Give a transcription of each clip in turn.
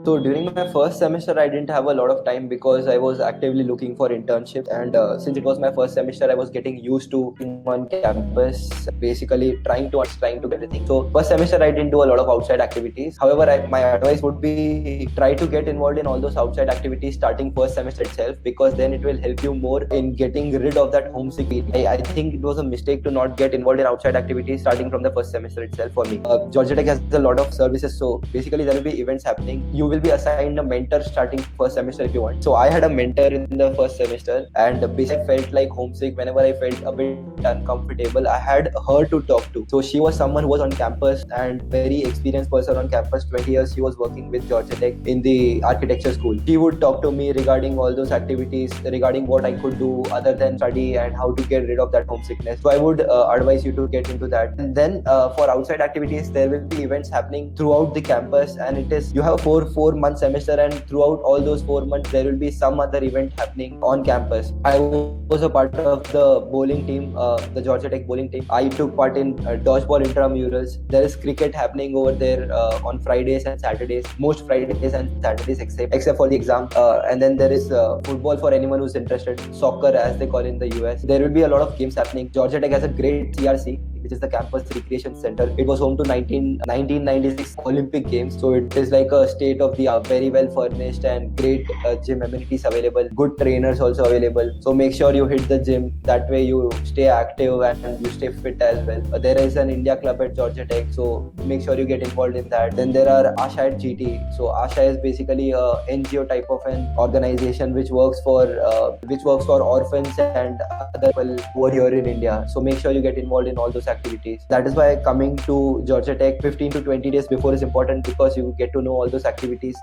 So during my first semester, I didn't have a lot of time because I was actively looking for internships, and since it was my first semester, I was getting used to being on campus, basically trying to get everything. So first semester, I didn't do a lot of outside activities. However, my advice would be try to get involved in all those outside activities starting first semester itself, because then it will help you more in getting rid of that homesick feeling. I think it was a mistake to not get involved in outside activities starting from the first semester itself for me. Georgia Tech has a lot of services, so basically there will be events happening. You will be assigned a mentor starting first semester if you want. So I had a mentor in the first semester, and basically I felt like homesick whenever I felt a bit uncomfortable. I had her to talk to. So she was someone who was on campus and very experienced person on campus. 20 years she was working with Georgia Tech in the architecture school. She would talk to me regarding all those activities, regarding what I could do other than study and how to get rid of that homesickness. So I would advise you to get into that. And then for outside activities, there will be events happening throughout the campus, and it is you have a four-month semester, and throughout all those 4 months there will be some other event happening on campus. I was a part of the bowling team, the Georgia Tech bowling team. I took part in dodgeball intramurals. There is cricket happening over there on Fridays and Saturdays, most Fridays and Saturdays except for the exam. And then there is football for anyone who's interested, soccer as they call it in the US. There will be a lot of games happening. Georgia Tech has a great CRC, which is the Campus Recreation Center. It was home to 1996 Olympic Games. So it is like a state of the art, very well furnished and great gym amenities available. Good trainers also available. So make sure you hit the gym. That way you stay active and you stay fit as well. There is an India club at Georgia Tech. So make sure you get involved in that. Then there are ASHA at GT. So ASHA is basically a NGO type of an organization which works for orphans and other people who are here in India. So make sure you get involved in all those activities. That is why coming to Georgia Tech 15 to 20 days before is important, because you get to know all those activities.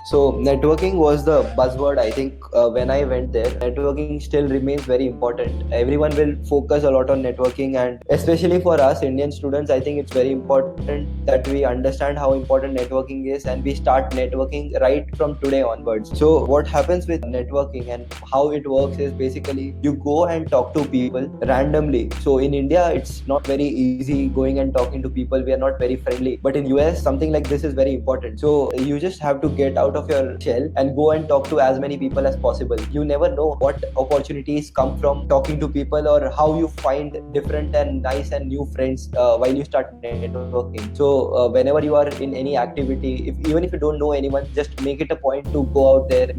So networking was the buzzword, I think, when I went there. Networking still remains very important. Everyone will focus a lot on networking, and especially for us Indian students, I think it's very important that we understand how important networking is, and we start networking right from today onwards. So what happens with networking and how it works is basically you go and talk to people randomly. So in India, it's not very easy going and talking to people. We are not very friendly. But in US, something like this is very important. So you just have to get out of your shell and go and talk to as many people as possible. You never know what opportunities come from talking to people, or how you find different and nice and new friends while you start networking. So whenever you are in any activity, even if you don't know anyone, just make it a point to go out there,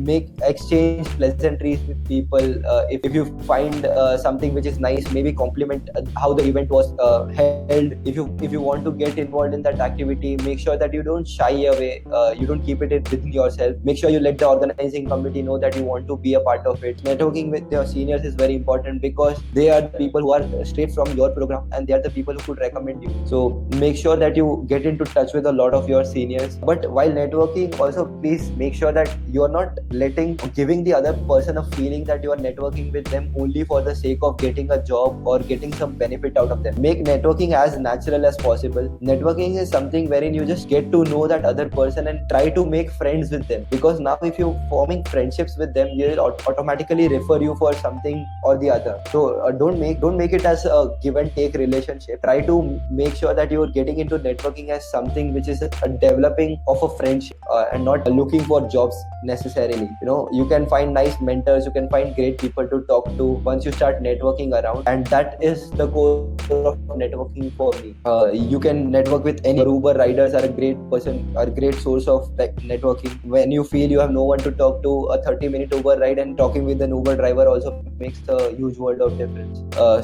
exchange pleasantries with people. If you find something which is nice, maybe compliment how the event was held. If you want to get involved in that activity, make sure that you don't shy away. You don't keep it within yourself. Make sure you let the organizing committee know that you want to be a part of it. Networking with your seniors is very important, because they are the people who are straight from your program, and they are the people who could recommend you. So make sure that you get into touch with a lot of your seniors. But while networking, also please make sure that you are not giving the other person a feeling that you are networking with them only for the sake of getting a job or getting some benefit out of them. Make networking as natural as possible. Networking is something wherein you just get to know that other person and try to make friends with them, because now if you're forming friendships with them, they'll automatically refer you for something or the other. So don't make it as a give and take relationship. Try to make sure that you're getting into networking as something which is a developing of a friendship, and not looking for jobs necessarily. You can find nice mentors, you can find great people to talk to once you start networking around, and that is the core of networking for me. You can network with any. Uber riders are a great source of networking. When you feel you have no one to talk to, a 30-minute Uber ride and talking with an Uber driver also makes a huge world of difference.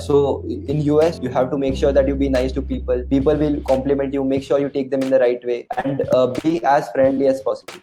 So in US, you have to make sure that you be nice to people. People will compliment you. Make sure you take them in the right way, and be as friendly as possible.